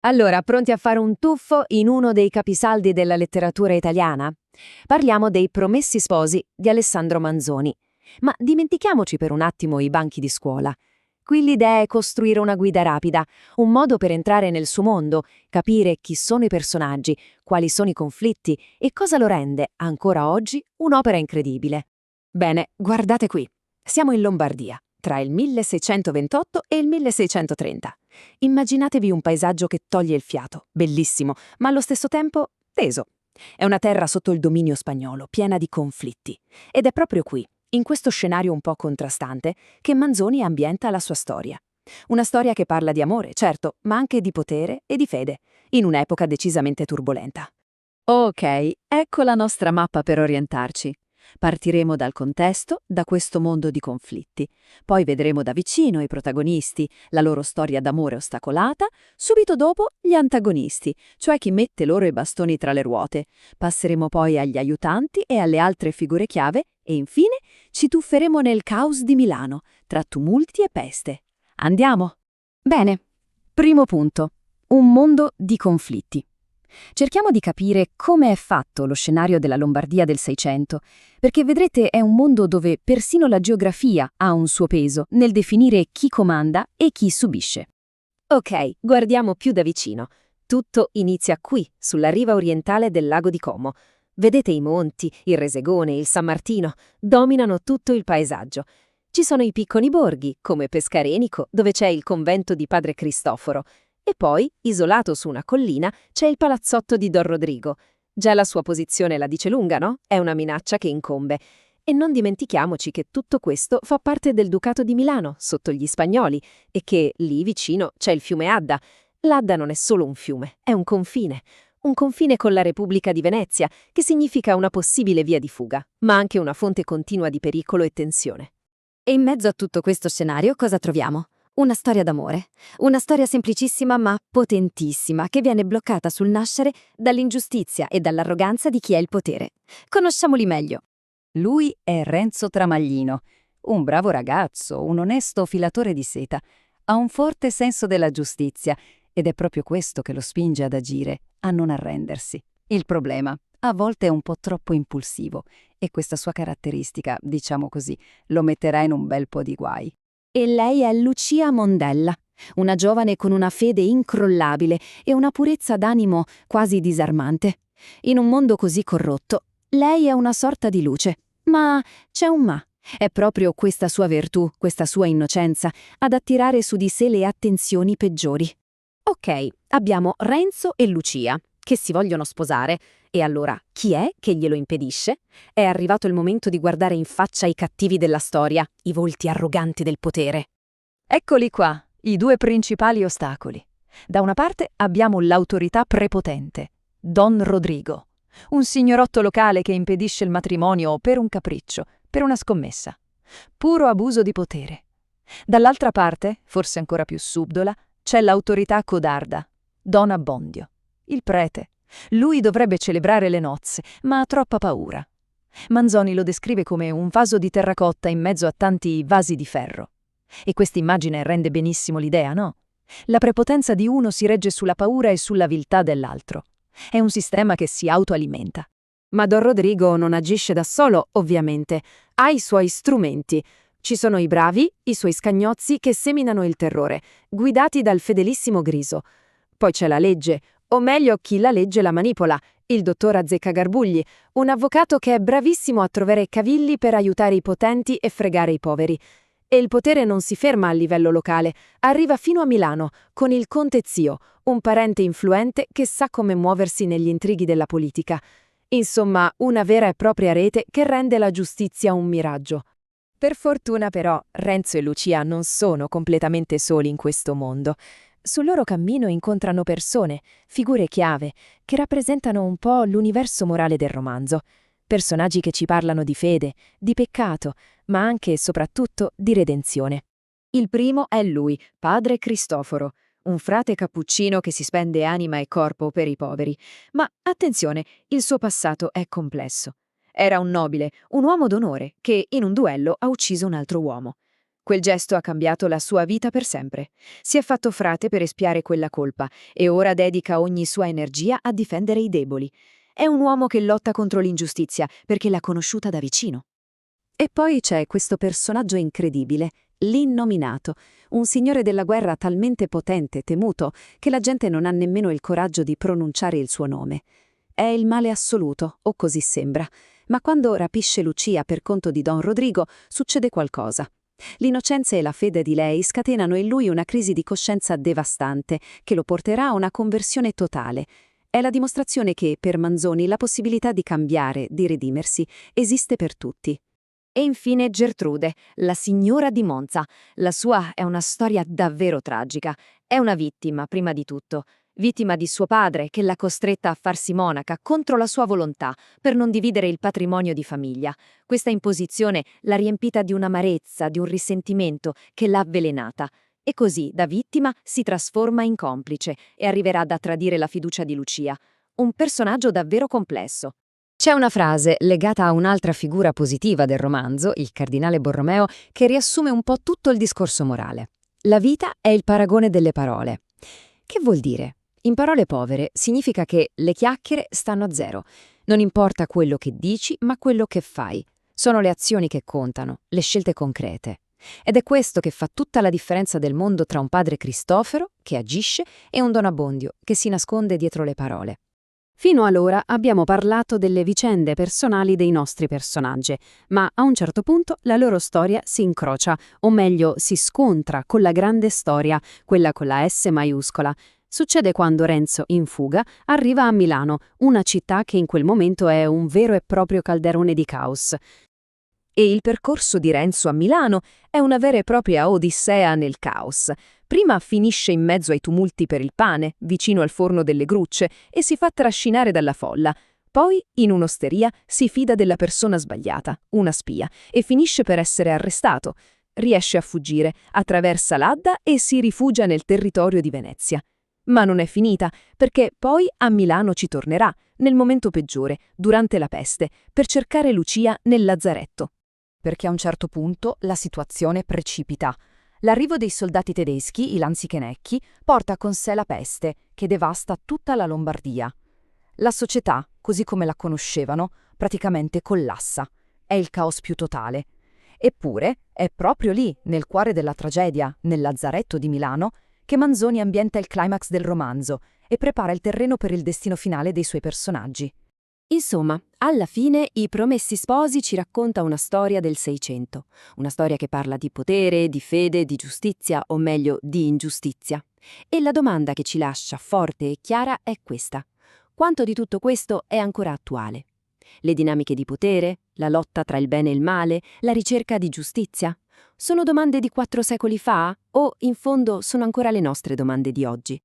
Allora, pronti a fare un tuffo in uno dei capisaldi della letteratura italiana? Parliamo dei Promessi Sposi di Alessandro Manzoni. Ma dimentichiamoci per un attimo i banchi di scuola. Qui l'idea è costruire una guida rapida, un modo per entrare nel suo mondo, capire chi sono i personaggi, quali sono i conflitti e cosa lo rende, ancora oggi, un'opera incredibile. Bene, guardate qui. Siamo in Lombardia, tra il 1628 e il 1630. Immaginatevi un paesaggio che toglie il fiato, bellissimo, ma allo stesso tempo teso. È una terra sotto il dominio spagnolo, piena di conflitti. Ed è proprio qui, in questo scenario un po' contrastante, che Manzoni ambienta la sua storia. Una storia che parla di amore, certo, ma anche di potere e di fede, in un'epoca decisamente turbolenta. Ok, ecco la nostra mappa per orientarci. Partiremo dal contesto, da questo mondo di conflitti. Poi vedremo da vicino i protagonisti, la loro storia d'amore ostacolata, subito dopo gli antagonisti, cioè chi mette loro i bastoni tra le ruote. Passeremo poi agli aiutanti e alle altre figure chiave e infine ci tufferemo nel caos di Milano, tra tumulti e peste. Andiamo! Bene, primo punto. Un mondo di conflitti. Cerchiamo di capire come è fatto lo scenario della Lombardia del Seicento, perché vedrete è un mondo dove persino la geografia ha un suo peso nel definire chi comanda e chi subisce. Ok, guardiamo più da vicino. Tutto inizia qui, sulla riva orientale del lago di Como. Vedete i monti, il Resegone, il San Martino, dominano tutto il paesaggio. Ci sono i piccoli borghi, come Pescarenico, dove c'è il convento di Padre Cristoforo, e poi, isolato su una collina, c'è il palazzotto di Don Rodrigo. Già la sua posizione la dice lunga, no? È una minaccia che incombe. E non dimentichiamoci che tutto questo fa parte del Ducato di Milano, sotto gli spagnoli, e che lì vicino c'è il fiume Adda. L'Adda non è solo un fiume, è un confine. Un confine con la Repubblica di Venezia, che significa una possibile via di fuga, ma anche una fonte continua di pericolo e tensione. E in mezzo a tutto questo scenario cosa troviamo? Una storia d'amore. Una storia semplicissima ma potentissima che viene bloccata sul nascere dall'ingiustizia e dall'arroganza di chi ha il potere. Conosciamoli meglio. Lui è Renzo Tramaglino, un bravo ragazzo, un onesto filatore di seta. Ha un forte senso della giustizia ed è proprio questo che lo spinge ad agire, a non arrendersi. Il problema, a volte è un po' troppo impulsivo e questa sua caratteristica, diciamo così, lo metterà in un bel po' di guai. E lei è Lucia Mondella, una giovane con una fede incrollabile e una purezza d'animo quasi disarmante. In un mondo così corrotto, lei è una sorta di luce. Ma c'è un ma. È proprio questa sua virtù, questa sua innocenza, ad attirare su di sé le attenzioni peggiori. Ok, abbiamo Renzo e Lucia, che si vogliono sposare. E allora, chi è che glielo impedisce? È arrivato il momento di guardare in faccia i cattivi della storia, i volti arroganti del potere. Eccoli qua, i due principali ostacoli. Da una parte abbiamo l'autorità prepotente, Don Rodrigo, un signorotto locale che impedisce il matrimonio per un capriccio, per una scommessa. Puro abuso di potere. Dall'altra parte, forse ancora più subdola, c'è l'autorità codarda, Don Abbondio, il prete. Lui dovrebbe celebrare le nozze, ma ha troppa paura. Manzoni lo descrive come un vaso di terracotta in mezzo a tanti vasi di ferro. E questa immagine rende benissimo l'idea, no? La prepotenza di uno si regge sulla paura e sulla viltà dell'altro. È un sistema che si autoalimenta. Ma Don Rodrigo non agisce da solo, ovviamente. Ha i suoi strumenti. Ci sono i bravi, i suoi scagnozzi che seminano il terrore, guidati dal fedelissimo Griso. Poi c'è la legge, o meglio chi la legge la manipola, il dottor Azzeccagarbugli, un avvocato che è bravissimo a trovare cavilli per aiutare i potenti e fregare i poveri. E il potere non si ferma a livello locale, arriva fino a Milano, con il conte Zio, un parente influente che sa come muoversi negli intrighi della politica. Insomma, una vera e propria rete che rende la giustizia un miraggio. Per fortuna però, Renzo e Lucia non sono completamente soli in questo mondo. Sul loro cammino incontrano persone, figure chiave, che rappresentano un po' l'universo morale del romanzo. Personaggi che ci parlano di fede, di peccato, ma anche e soprattutto di redenzione. Il primo è lui, Padre Cristoforo, un frate cappuccino che si spende anima e corpo per i poveri. Ma attenzione, il suo passato è complesso. Era un nobile, un uomo d'onore, che in un duello ha ucciso un altro uomo. Quel gesto ha cambiato la sua vita per sempre. Si è fatto frate per espiare quella colpa e ora dedica ogni sua energia a difendere i deboli. È un uomo che lotta contro l'ingiustizia perché l'ha conosciuta da vicino. E poi c'è questo personaggio incredibile, l'Innominato, un signore della guerra talmente potente e temuto che la gente non ha nemmeno il coraggio di pronunciare il suo nome. È il male assoluto, o così sembra, ma quando rapisce Lucia per conto di Don Rodrigo succede qualcosa. L'innocenza e la fede di lei scatenano in lui una crisi di coscienza devastante che lo porterà a una conversione totale. È la dimostrazione che, per Manzoni, la possibilità di cambiare, di redimersi, esiste per tutti. E infine Gertrude, la signora di Monza. La sua è una storia davvero tragica. È una vittima, prima di tutto. Vittima di suo padre, che l'ha costretta a farsi monaca contro la sua volontà, per non dividere il patrimonio di famiglia. Questa imposizione l'ha riempita di un'amarezza, di un risentimento, che l'ha avvelenata. E così, da vittima, si trasforma in complice e arriverà a tradire la fiducia di Lucia. Un personaggio davvero complesso. C'è una frase legata a un'altra figura positiva del romanzo, il cardinale Borromeo, che riassume un po' tutto il discorso morale. La vita è il paragone delle parole. Che vuol dire? In parole povere significa che le chiacchiere stanno a zero. Non importa quello che dici, ma quello che fai. Sono le azioni che contano, le scelte concrete. Ed è questo che fa tutta la differenza del mondo tra un padre Cristoforo, che agisce, e un Don Abbondio, che si nasconde dietro le parole. Fino ad ora abbiamo parlato delle vicende personali dei nostri personaggi, ma a un certo punto la loro storia si incrocia, o meglio si scontra con la grande storia, quella con la S maiuscola. Succede quando Renzo, in fuga, arriva a Milano, una città che in quel momento è un vero e proprio calderone di caos. E il percorso di Renzo a Milano è una vera e propria odissea nel caos. Prima finisce in mezzo ai tumulti per il pane, vicino al forno delle grucce, e si fa trascinare dalla folla. Poi, in un'osteria, si fida della persona sbagliata, una spia, e finisce per essere arrestato. Riesce a fuggire, attraversa l'Adda e si rifugia nel territorio di Venezia. Ma non è finita, perché poi a Milano ci tornerà, nel momento peggiore, durante la peste, per cercare Lucia nel lazzaretto. Perché a un certo punto la situazione precipita. L'arrivo dei soldati tedeschi, i lanzichenecchi, porta con sé la peste, che devasta tutta la Lombardia. La società, così come la conoscevano, praticamente collassa. È il caos più totale. Eppure, è proprio lì, nel cuore della tragedia, nel lazzaretto di Milano, che Manzoni ambienta il climax del romanzo e prepara il terreno per il destino finale dei suoi personaggi. Insomma, alla fine I Promessi Sposi ci racconta una storia del Seicento, una storia che parla di potere, di fede, di giustizia, o meglio, di ingiustizia. E la domanda che ci lascia forte e chiara è questa: quanto di tutto questo è ancora attuale? Le dinamiche di potere, la lotta tra il bene e il male, la ricerca di giustizia? Sono domande di 4 secoli fa o, in fondo, sono ancora le nostre domande di oggi?